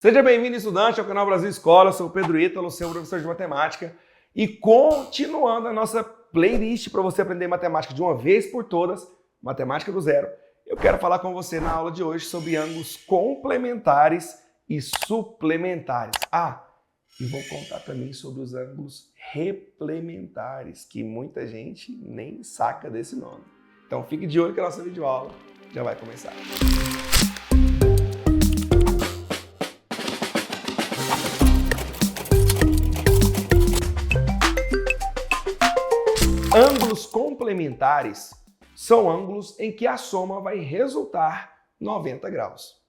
Seja bem-vindo, estudante, ao canal Brasil Escola. Eu sou o Pedro Ítalo, seu professor de matemática. E continuando a nossa playlist para você aprender matemática de uma vez por todas, matemática do zero, eu quero falar com você na aula de hoje sobre ângulos complementares e suplementares. E vou contar também sobre os ângulos replementares, que muita gente nem saca desse nome. Então fique de olho que a nossa videoaula já vai começar. Ângulos complementares são ângulos em que a soma vai resultar 90 graus.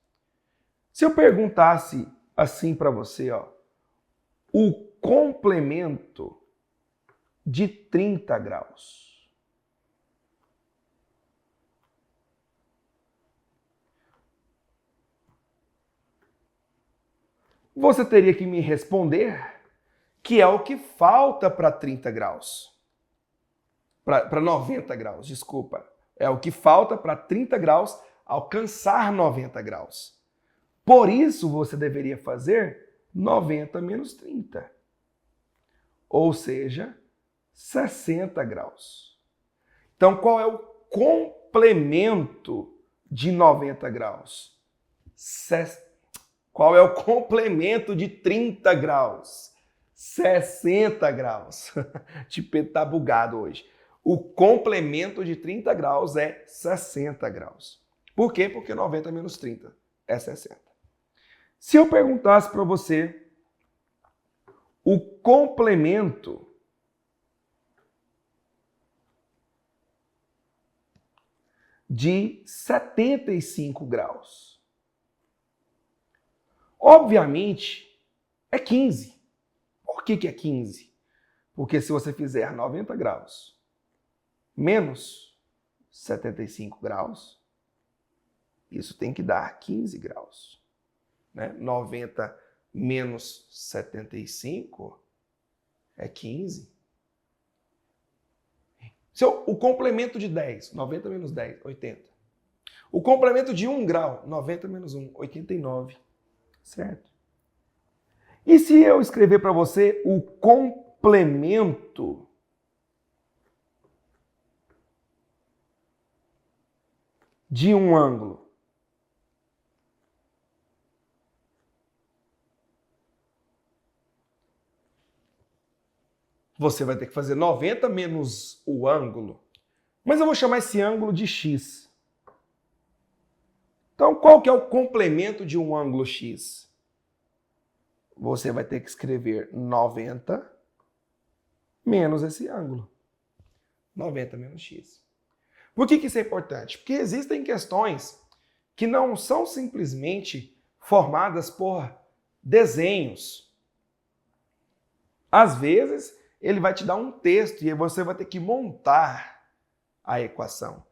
Se eu perguntasse assim para você, o complemento de 30 graus. Você teria que me responder que é o que falta para 30 graus. Para 90 graus, desculpa. É o que falta para 30 graus alcançar 90 graus. Por isso, você deveria fazer 90 menos 30. Ou seja, 60 graus. Então, qual é o complemento de 90 graus? Qual é o complemento de 30 graus? 60 graus. Tipo, ele tá bugado hoje. O complemento de 30 graus é 60 graus. Por quê? Porque 90 menos 30 é 60. Se eu perguntasse para você o complemento de 75 graus, obviamente é 15. Por que é 15? Porque se você fizer 90 graus menos 75 graus, isso tem que dar 15 graus. Né? 90 menos 75 é 15. O complemento de 10, 90 menos 10, 80. O complemento de 1 grau, 90 menos 1, 89. Certo? E se eu escrever para você o complemento de um ângulo? Você vai ter que fazer 90 menos o ângulo. Mas eu vou chamar esse ângulo de x. Então, qual que é o complemento de um ângulo x? Você vai ter que escrever 90 menos esse ângulo. 90 menos x. Por que isso é importante? Porque existem questões que não são simplesmente formadas por desenhos. Às vezes, ele vai te dar um texto e você vai ter que montar a equação.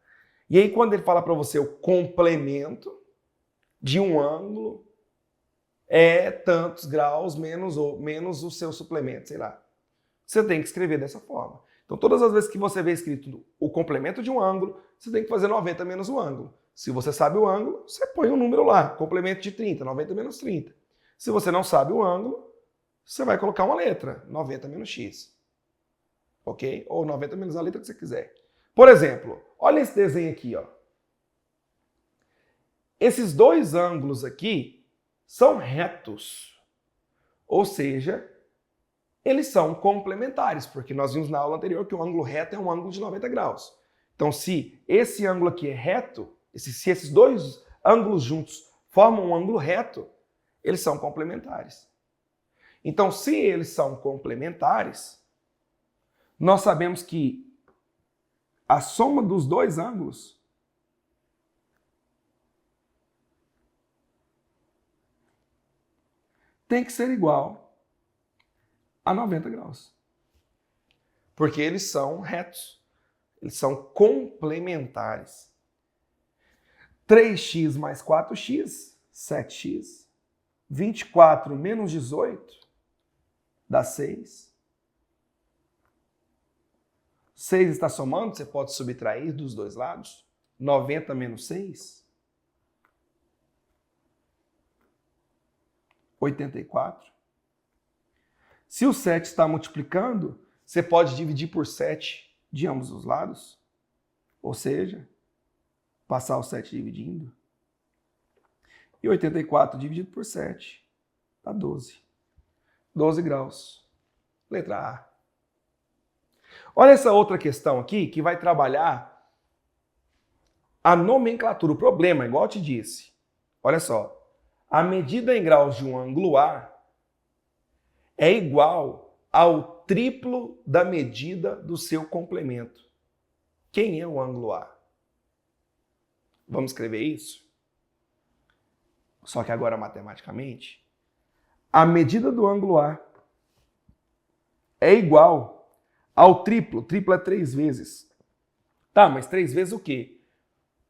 E aí, quando ele fala para você o complemento de um ângulo, é tantos graus menos o seu suplemento, sei lá. Você tem que escrever dessa forma. Então, todas as vezes que você vê escrito o complemento de um ângulo, você tem que fazer 90 menos o ângulo. Se você sabe o ângulo, você põe um número lá, complemento de 30, 90 menos 30. Se você não sabe o ângulo, você vai colocar uma letra, 90 menos x. Ok? Ou 90 menos a letra que você quiser. Por exemplo, olha esse desenho aqui, Esses dois ângulos aqui são retos. Ou seja, eles são complementares, porque nós vimos na aula anterior que o ângulo reto é um ângulo de 90 graus. Então, se esse ângulo aqui é reto, se esses dois ângulos juntos formam um ângulo reto, eles são complementares. Então, se eles são complementares, nós sabemos que a soma dos dois ângulos tem que ser igual a 90 graus. Porque eles são retos. Eles são complementares. 3x mais 4x, 7x. 24 menos 18 dá 6. 6 está somando, você pode subtrair dos dois lados. 90 menos 6 84. Se o 7 está multiplicando, você pode dividir por 7 de ambos os lados. Ou seja, passar o 7 dividindo. E 84 dividido por 7 dá 12. 12 graus. Letra A. Olha essa outra questão aqui que vai trabalhar a nomenclatura. O problema, igual eu te disse. Olha só. A medida em graus de um ângulo A é igual ao triplo da medida do seu complemento. Quem é o ângulo A? Vamos escrever isso? Só que agora matematicamente. A medida do ângulo A é igual ao triplo. Triplo é 3 vezes. Tá, mas 3 vezes o quê?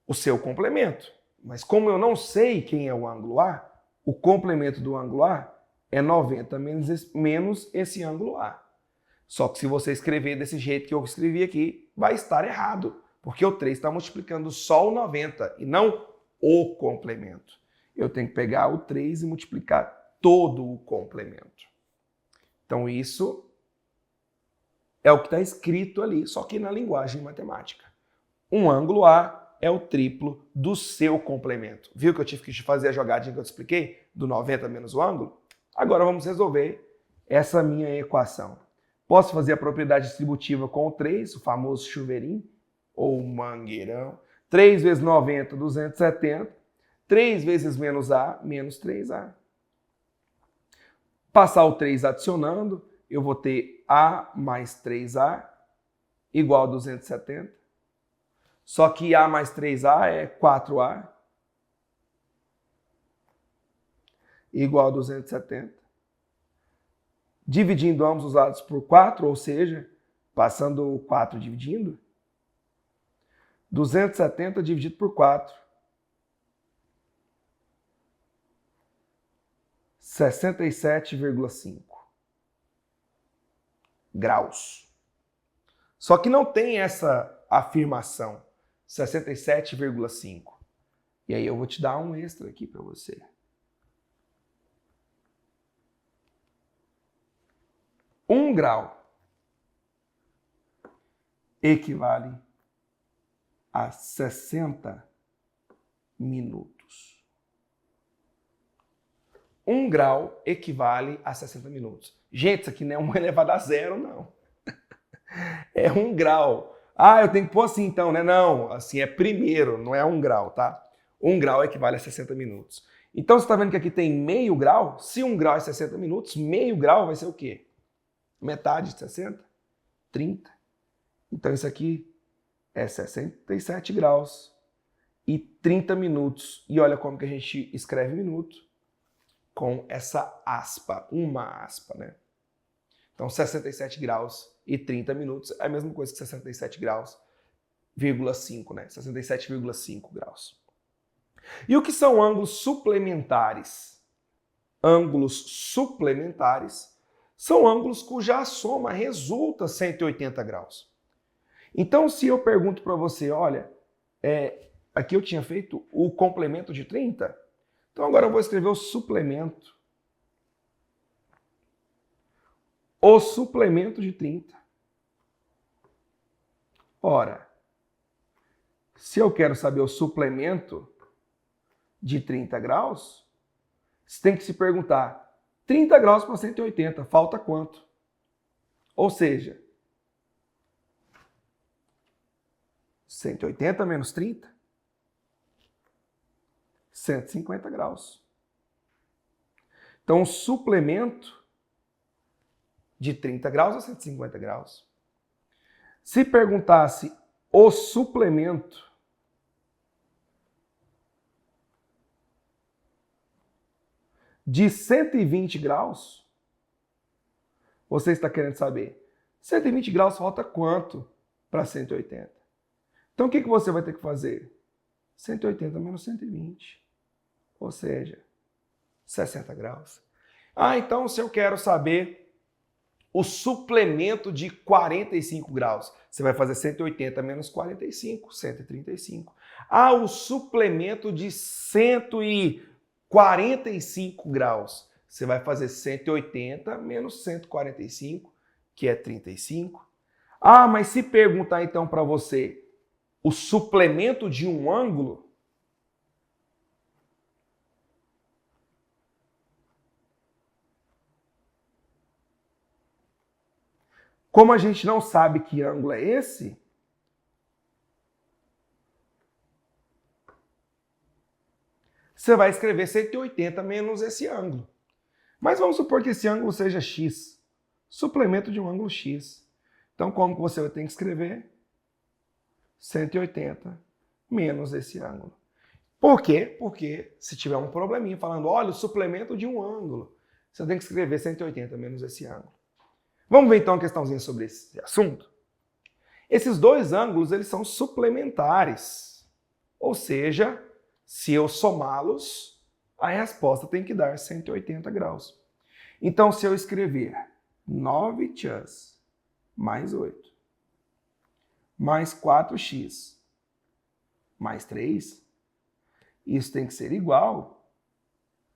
O seu complemento. Mas como eu não sei quem é o ângulo A, o complemento do ângulo A é 90 menos esse ângulo A. Só que se você escrever desse jeito que eu escrevi aqui, vai estar errado. Porque o 3 está multiplicando só o 90 e não o complemento. Eu tenho que pegar o 3 e multiplicar todo o complemento. Então isso é o que está escrito ali, só que na linguagem matemática. Um ângulo A é o triplo do seu complemento. Viu que eu tive que fazer a jogadinha que eu te expliquei? Do 90 menos o ângulo? Agora vamos resolver essa minha equação. Posso fazer a propriedade distributiva com o 3, o famoso chuveirinho, ou mangueirão. 3 vezes 90, 270. 3 vezes menos A, menos 3A. Passar o 3 adicionando, eu vou ter A mais 3A igual a 270. Só que A mais 3A é 4A igual a 270. Dividindo ambos os lados por 4, ou seja, passando o 4 dividindo, 270 dividido por 4. 67,5 graus. Só que não tem essa afirmação, 67,5. E aí eu vou te dar um extra aqui para você. 1 grau equivale a 60 minutos. 1 grau equivale a 60 minutos. Gente, isso aqui não é 1 elevado a 0, não. É 1 grau. Ah, eu tenho que pôr assim então, né? Não, assim é primeiro, não é 1 grau, tá? 1 grau equivale a 60 minutos. Então você está vendo que aqui tem meio grau? Se 1 grau é 60 minutos, meio grau vai ser o quê? Metade de 60? 30. Então isso aqui é 67 graus e 30 minutos. E olha como que a gente escreve minuto. Com essa aspa, uma aspa, né? Então 67 graus e 30 minutos é a mesma coisa que 67 graus, 5, né? 67,5 graus. E o que são ângulos suplementares? Ângulos suplementares são ângulos cuja soma resulta 180 graus. Então, se eu pergunto para você, olha, aqui eu tinha feito o complemento de 30, então agora eu vou escrever o suplemento. O suplemento de 30. Ora, se eu quero saber o suplemento de 30 graus, você tem que se perguntar, 30 graus para 180, falta quanto? Ou seja, 180 menos 30? 150 graus. Então, o suplemento de 30 graus a 150 graus. Se perguntasse o suplemento de 120 graus, você está querendo saber, 120 graus falta quanto para 180? Então, o que você vai ter que fazer? 180 menos 120. Ou seja, 60 graus. Ah, então se eu quero saber o suplemento de 45 graus, você vai fazer 180 menos 45, 135. Ah, o suplemento de 145 graus. Você vai fazer 180 menos 145, que é 35. Ah, mas se perguntar então para você o suplemento de um ângulo, como a gente não sabe que ângulo é esse, você vai escrever 180 menos esse ângulo. Mas vamos supor que esse ângulo seja x, suplemento de um ângulo x. Então, como que você vai ter que escrever? 180 menos esse ângulo. Por quê? Porque se tiver um probleminha falando, olha, o suplemento de um ângulo, você tem que escrever 180 menos esse ângulo. Vamos ver então uma questãozinha sobre esse assunto? Esses dois ângulos, eles são suplementares. Ou seja, se eu somá-los, a resposta tem que dar 180 graus. Então, se eu escrever 9x mais 8 mais 4x mais 3, isso tem que ser igual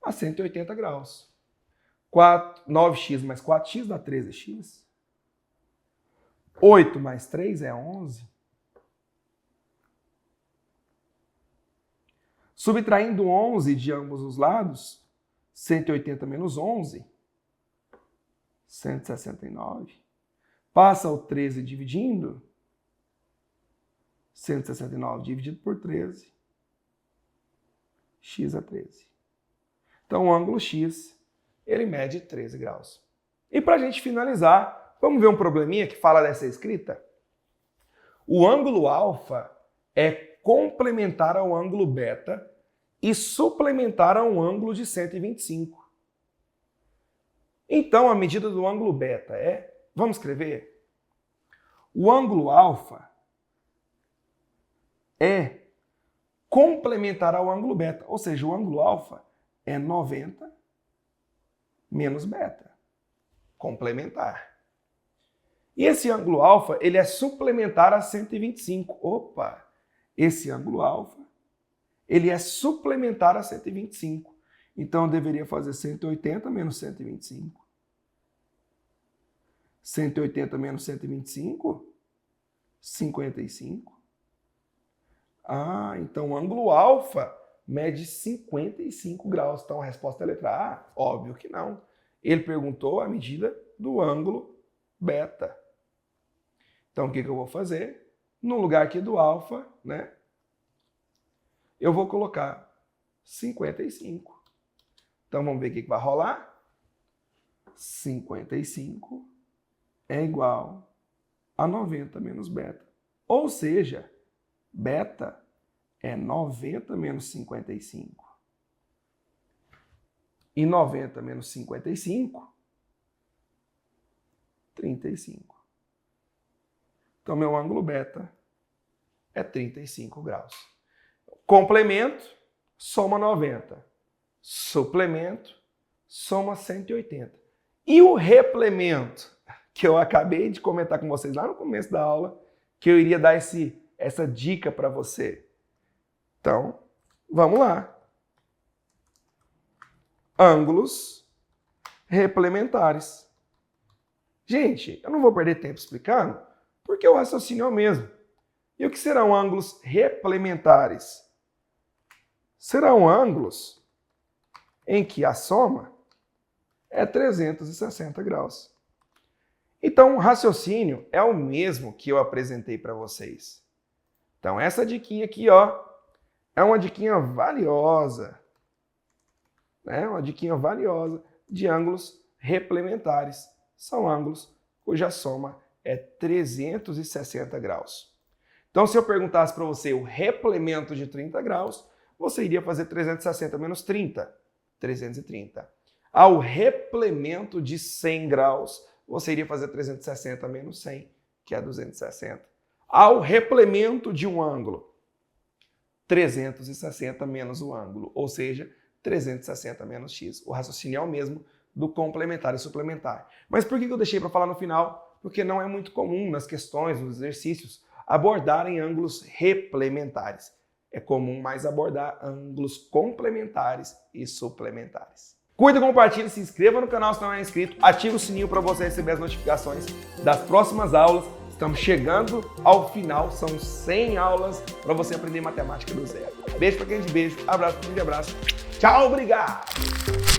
a 180 graus. 9x mais 4x dá 13x. 8 mais 3 é 11. Subtraindo 11 de ambos os lados, 180 menos 11, 169. Passa o 13 dividindo, 169 dividido por 13, x é 13. Então o ângulo x, ele mede 13 graus. E para a gente finalizar, vamos ver um probleminha que fala dessa escrita? O ângulo alfa é complementar ao ângulo beta e suplementar a um ângulo de 125. Então, a medida do ângulo beta é, vamos escrever? O ângulo alfa é complementar ao ângulo beta, ou seja, o ângulo alfa é 90 menos beta, complementar. E esse ângulo alfa, ele é suplementar a 125. Opa! Esse ângulo alfa, ele é suplementar a 125. Então, eu deveria fazer 180 menos 125. 180 menos 125? 55. Ah, então o ângulo alfa mede 55 graus. Então, a resposta é a letra A? Óbvio que não. Ele perguntou a medida do ângulo beta. Então, o que eu vou fazer? No lugar aqui do alfa, né? Eu vou colocar 55. Então, vamos ver o que vai rolar. 55 é igual a 90 menos beta. Ou seja, beta é 90 menos 55. E 90 menos 55, 35. Então, meu ângulo beta é 35 graus. Complemento, soma 90. Suplemento, soma 180. E o replemento, que eu acabei de comentar com vocês lá no começo da aula, que eu iria dar essa dica para você. Então, vamos lá. Ângulos replementares. Gente, eu não vou perder tempo explicando, porque o raciocínio é o mesmo. E o que serão ângulos replementares? Serão ângulos em que a soma é 360 graus. Então, o raciocínio é o mesmo que eu apresentei para vocês. Então, essa diquinha aqui, ó, é uma diquinha valiosa. Né? Uma diquinha valiosa de ângulos replementares. São ângulos cuja soma é 360 graus. Então, se eu perguntasse para você o replemento de 30 graus, você iria fazer 360 menos 30, 330. Ao replemento de 100 graus, você iria fazer 360 menos 100, que é 260. Ao replemento de um ângulo, 360 menos o ângulo, ou seja, 360 menos x. O raciocínio é o mesmo do complementar e suplementar. Mas por que eu deixei para falar no final? Porque não é muito comum nas questões, nos exercícios, abordarem ângulos replementares. É comum mais abordar ângulos complementares e suplementares. Curta, compartilhe, se inscreva no canal se não é inscrito, ative o sininho para você receber as notificações das próximas aulas. Estamos chegando ao final, são 100 aulas para você aprender matemática do zero. Beijo para quem é de beijo, abraço para quem é de abraço. Tchau, obrigado!